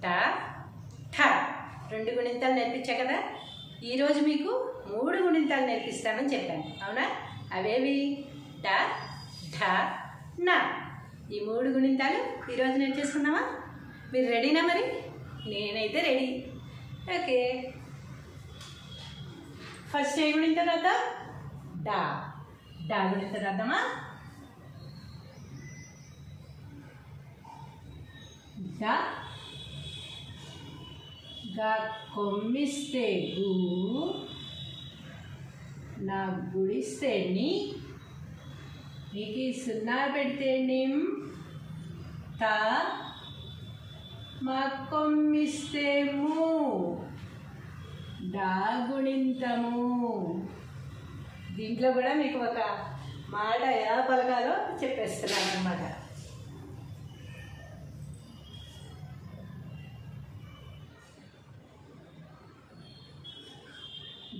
ట ఠ 2 గుణింతాలు నేర్పించా కదా. ఈరోజు మీకు 3 గుణింతాలు నేర్పిస్తానని చెప్పాను, అవునా? అవేవి? ట ఢ న. ఈ 3 గుణింతాలు ఈరోజు నేర్చేసుకున్నావా? మీరు రెడీనా? మరి నేనైతే రెడీ. ఓకే, ఫస్ట్ ఏ గుణింతం రాద్దాం? డా. డా గుణింతం రాద్దామా? గా గా కొమ్మిస్తే గు, నా గుడిస్తే ని, నీకు 0 పెడితే నిం, త మా కొమ్మిస్తే ము, డా గుణింతము. దీంట్లో కూడా మీకు ఒక మాట ఎలా పలకాలో చెప్పేస్తున్నాను అన్నమాట.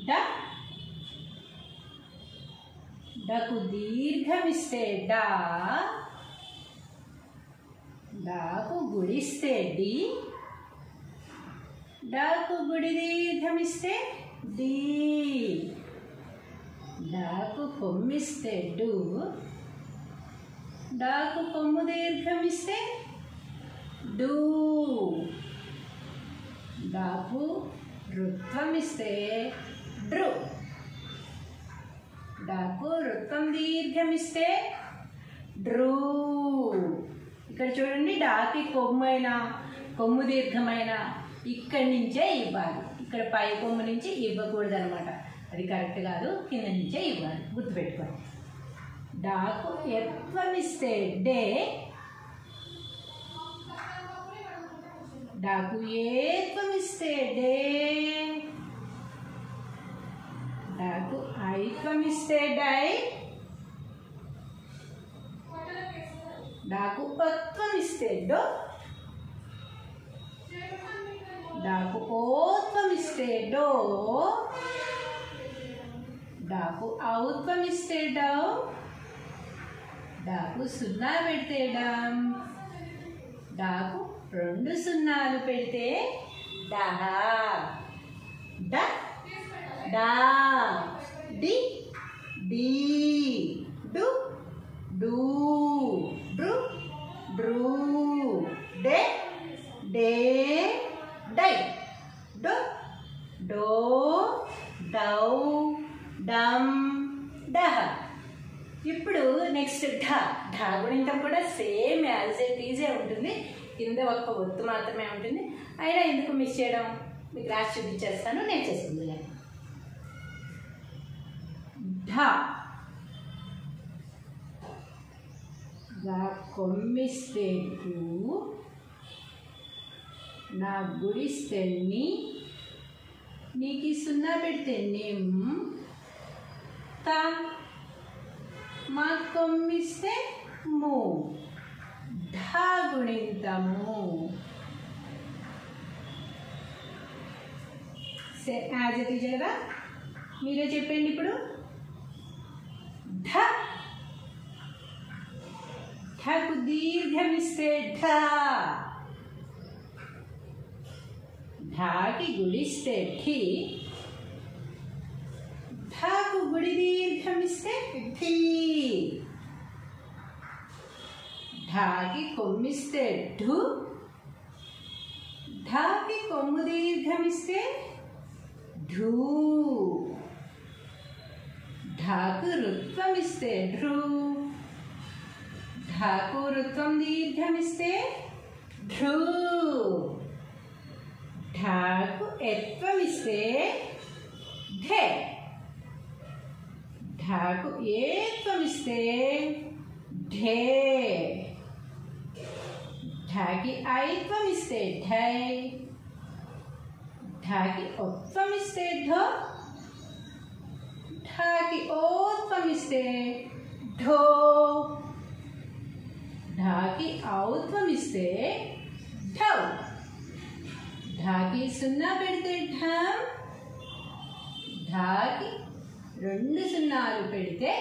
డ, డకు దీర్ఘమిస్తే డా, డాకు గుడిస్తే డి, డాకు గుడి దీర్ఘమిస్తే డి, డాకు కొమ్మిస్తే డు, డాకు కొమ్ము దీర్ఘమిస్తే డు, డాకు రుత్వమిస్తే డ్రు, డాకు రుత్వం దీర్ఘమిస్తే డ్రూ. ఇక్కడ చూడండి, డాకి కొమ్ము దీర్ఘమైన ఇక్కడి నుంచే ఇవ్వాలి, ఇక్కడ పై కొమ్ము నుంచి ఇవ్వకూడదు అనమాట. అది కరెక్ట్ కాదు, కింద నుంచే ఇవ్వాలి, గుర్తుపెట్టుకోండి. డాకు ఎత్వమిస్తే డే, డాకు ఏత్వమిస్తే డే, డాకు ఐత్వమిస్తే డై, డాకు ఒత్వమిస్తే డో, డాకు ఓత్వమిస్తే డో, డాకు ఔత్వమిస్తే డౌ, డాకు 0 పెడితే డమ్, డాకు 2 0 పెడితే డహ. డ డా, డి డి, డు డూ, డ్రు డ్రూ, డే డే, డై, డో డో, డౌ డమ్, డహ. ఇప్పుడు నెక్స్ట్ ఢ. ఢ గుణింతం కూడా సేమ్ యాజ్ ఇట్ ఈజే ఉంటుంది, కింద ఒక్క ఒత్తు మాత్రమే ఉంటుంది. అయినా ఎందుకు మిస్ చేయడం, మీకు రాసి చూపించేస్తాను, నేను చేస్తుంది. ఢ గా కొమ్మిస్తే గు, నా గుడిస్తే ని, నీకు 0 పెడితే నిం, త మా కొమ్మిస్తే ము, ఢ గుణింతము. యాజ్ ఇట్ ఈజ్ కదా, మీరే చెప్పండి ఇప్పుడు. ఢ, ఢకు దీర్ఘమిస్తే ఢ, ఢాకి గుడిస్తే ఢి, ఢకు గుడి దీర్ఘమిస్తే ఢీ, ఢాకి కొమ్మిస్తే ఢు, ఢాకి కొమ్ము దీర్ఘమిస్తే ఢూ, ఢాకు రుత్వమిస్తే ఢృ, ఢాకు రుత్వం దీర్ఘమిస్తే ఢృ, ఢాకు ఎత్వమిస్తే ఢే, ఢాకు ఏత్వమిస్తే ఢే, ఢాకి ఐత్వమిస్తే ఢై, ఢాకి ఒత్వమిస్తే ఢో, ఢాకి ఓత్వమిస్తే ఢో, ఢాకి ఔత్వమిస్తే ఢౌ, ఢాకి 0 పెడితే ఢమ్, ఢాకి 2 0 పెడితే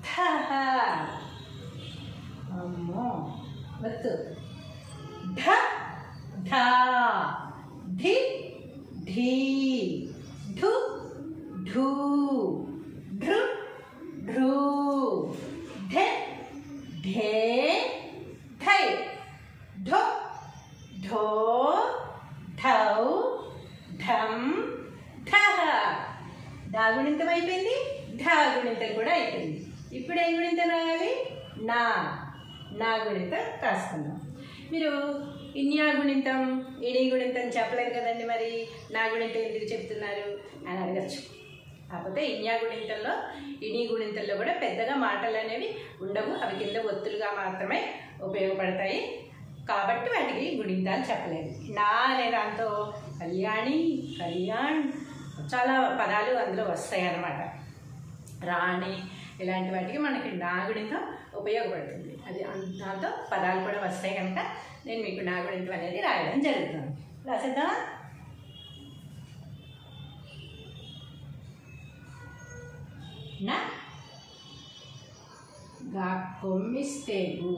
ఢహ. అమ్మో వత్తు. ఢ ఢ ఢీ ఢు ఢూ ఢృ ఢృ ఢె ఢే ఢై ఢొ ఢో ఢౌ ఢం ఢహ. డా గుణింతం అయిపోయింది, ఢా గుణింతం కూడా అయిపోయింది. ఇప్పుడు ఏం గుణింతం రాయాలి? నా. నా గుణింతం రాసుకుందాం. మీరు ఇన్యా గుణింతం ఇణీ గుణింతం చెప్పలేరు కదండి, మరి నా గుణింతం ఎందుకు చెప్తున్నారు అని అడగచ్చు. కాకపోతే ఇన్యా గుణింతంలో ఇణీ గుణింతంలో కూడా పెద్దగా మాటలు అనేవి ఉండవు, అవి కింద ఒత్తులుగా మాత్రమే ఉపయోగపడతాయి. కాబట్టి వాటికి గుణింతాలు చెప్పలేదు. నా అనే దాంతో కళ్యాణి, కళ్యాణ్ చాలా పదాలు అందులో వస్తాయి అన్నమాట. రాణి ఇలాంటి వాటికి మనకి నా గుణింతం ఉపయోగపడుతుంది. అది దాంతో పదాలు కూడా వస్తాయి కనుక నేను మీకు నా గుణింతం అనేది రాయడం జరుగుతుంది. రాసేద్దామా? నా గా కొమ్మిస్తే గు.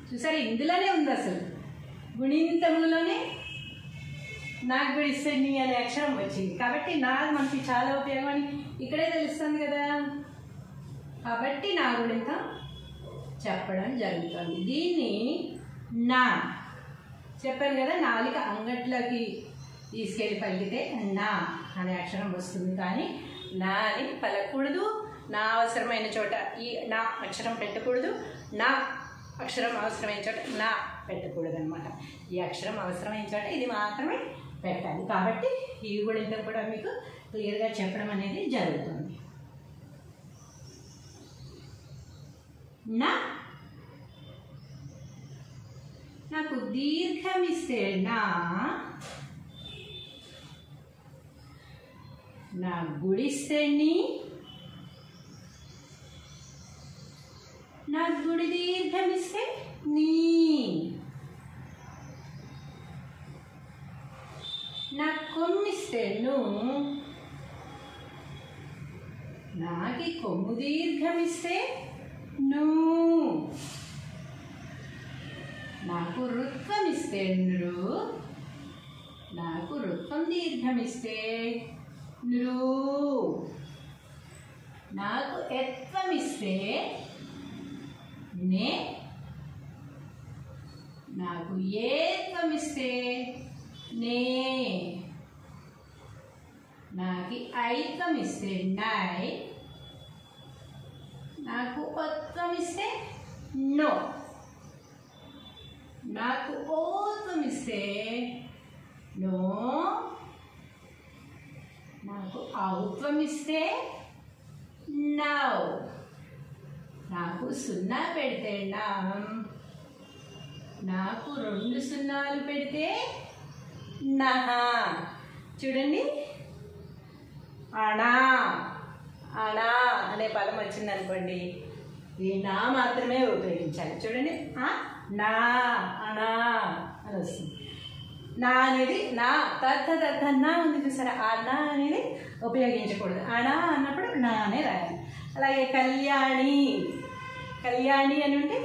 చూసారు, ఇందులోనే ఉంది అసలు గుణింతములోనే నాకు గుడిస్తే నీ అనే అక్షరం వచ్చింది. కాబట్టి నా మనకి చాలా ఉపయోగం అని ఇక్కడే తెలుస్తుంది కదా. కాబట్టి నా గుణింతం చెప్పడం జరుగుతుంది. దీన్ని నా చెప్పాను కదా, నాలుక అంగట్లోకి తీసుకెళ్ళి పలికితే నా అనే అక్షరం వస్తుంది. కానీ నా అని పలకూడదు. నా అవసరమైన చోట ఈ నా అక్షరం పెట్టకూడదు. నా అక్షరం అవసరమైన చోట నా పెట్టకూడదు అనమాట. ఈ అక్షరం అవసరమైన చోట ఇది మాత్రమే పెట్టాలి. కాబట్టి ఈ గుణింతం కూడా మీకు క్లియర్గా చెప్పడం అనేది జరుగుతుంది. నా నాకు దీర్ఘం ఇస్తే నా, నా గుడిస్తే నీ, నా గుడి దీర్ఘం ఇస్తే నీ, నా కొమ్మిస్తే ను, నాకి కొమ్ము దీర్ఘం ఇస్తే ను, నాకు రుత్వం ఇస్తే నృ, నాకు రుత్వం దీర్ఘం ఇస్తే నృ, నాకు ఎత్వం ఇస్తే నే, నాకు ఏత్వం ఇస్తే నే, నాకు ఐత్వం ఇస్తే నై, నాకు ఒత్వం ఇస్తే నో, నాకు ఓత్వం ఇస్తే నో, నాకు ఔత్వం ఇస్తే నౌ, నాకు సున్నా పెడితే నాం, నాకు 2 సున్నాలు పెడితే నహ. చూడండి, అణా అణా అనే పదం వచ్చింది అనుకోండి, ఈ నా మాత్రమే ఉపయోగించాలి. చూడండి, నా అణా అని వస్తుంది. నా అనేది నా నా ఉంది చూసారా, ఆ నా అనేది ఉపయోగించకూడదు. అణా అన్నప్పుడు నా అనే రాయాలి. అలాగే కళ్యాణి, కళ్యాణి అని ఉంటే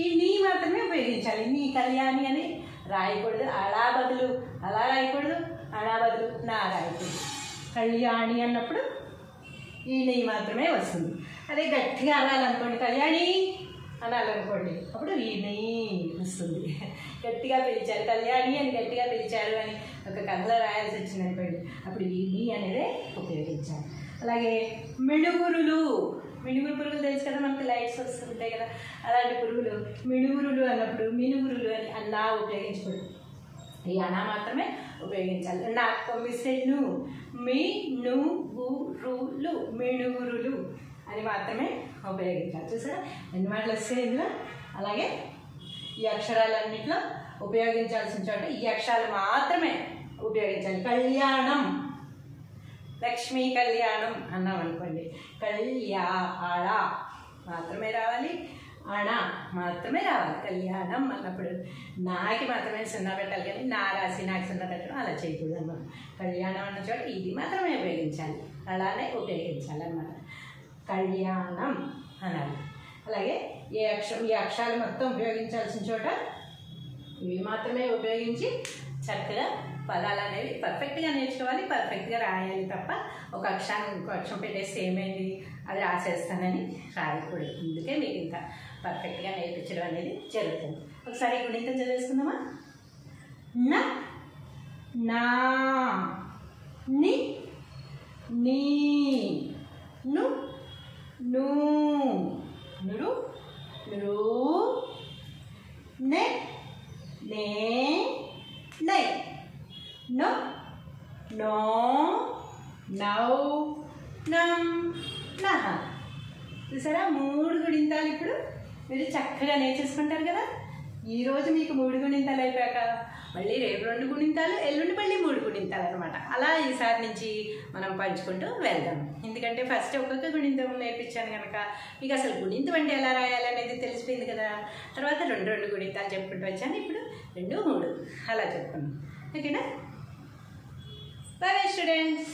ఈ నీ మాత్రమే ఉపయోగించాలి. నీ కళ్యాణి అని రాయకూడదు. అలా బదులు అలా రాయకూడదు, అలా బదులు నా రాయకూడదు. కళ్యాణి అన్నప్పుడు ఈ నీ మాత్రమే వస్తుంది. అదే గట్టిగా అనాలనుకోండి, కళ్యాణి అనాలనుకోండి, అప్పుడు ఈ నీ వస్తుంది. గట్టిగా పిలిచారు, కళ్యాణి అని గట్టిగా పిలిచారు అని ఒక కథలో రాయాల్సి వచ్చింది అనుకోండి, అప్పుడు ఈ నీ అనేదే ఉపయోగించాలి. అలాగే మిణుగురులు, మిణుగురు పురుగులు తెలుసు కదా, మనకి లైట్స్ వస్తుంటాయి కదా, అలాంటి పురుగులు మిణుగురులు అన్నప్పుడు మినుగురులు అని అన్నా ఉపయోగించకూడదు. ఈ అనా మాత్రమే ఉపయోగించాలి. నా కొమ్మిస్తే ను, మీ ను గురులు, మిణుగురులు అని మాత్రమే ఉపయోగించాలి. చూసారా ఎన్ని మాటలు వస్తాయి ఇందులో. అలాగే ఈ అక్షరాలన్నింటిలో ఉపయోగించాల్సిన చోట ఈ అక్షరాలు మాత్రమే ఉపయోగించాలి. కళ్యాణం, లక్ష్మీ కళ్యాణం అన్నాం అనుకోండి, కళ్యాణ మాత్రమే రావాలి, అణ మాత్రమే రావాలి. కళ్యాణం అన్నప్పుడు నాకి మాత్రమే సున్నా పెట్టాలి, కానీ నా రాసి నాకు సున్నా పెట్టడం అలా చేయకూడదు అన్నమాట. కళ్యాణం అన్న చోట ఇది మాత్రమే ఉపయోగించాలి, అలానే ఉపయోగించాలి అన్నమాట. కళ్యాణం అనాలి. అలాగే ఈ అక్షరాలు మొత్తం ఉపయోగించాల్సిన చోట ఇవి మాత్రమే ఉపయోగించి చక్కగా పదాలు అనేవి పర్ఫెక్ట్గా నేర్చుకోవాలి, పర్ఫెక్ట్గా రాయాలి తప్ప ఒక అక్షరం ఇంకో అక్షరం పెట్టేస్తే ఏమైంది అది రాసేస్తానని రాయకూడదు. అందుకే మీకు ఇంత పర్ఫెక్ట్గా నేర్పించడం అనేది జరుగుతుంది. ఒకసారి గుణింతం చదివేసుకుందామా. న నా ని నీ ను ను నురు నురు నే నే నై నో నో నౌ నం నహ. చూసారా 3 గుణింతాలు ఇప్పుడు మీరు చక్కగా నేర్చేసుకుంటారు కదా. ఈరోజు మీకు 3 గుణింతాలు అయిపోయాక మళ్ళీ రేపు 2 గుణింతాలు, ఎల్లుండి మళ్ళీ 3 గుణింతాలు అనమాట. అలా ఈసారి నుంచి మనం పంచుకుంటూ వెళ్దాం. ఎందుకంటే ఫస్ట్ ఒక్కొక్క గుణింతం నేర్పించాను కనుక మీకు అసలు గుణింతం అంటే ఎలా రాయాలి అనేది తెలిసిపోయింది కదా. తర్వాత 2 గుణింతాలు చెప్పుకుంటూ వచ్చాను. ఇప్పుడు 2, 3 అలా చెప్పుకున్నాం. ఓకేనా? Bye students.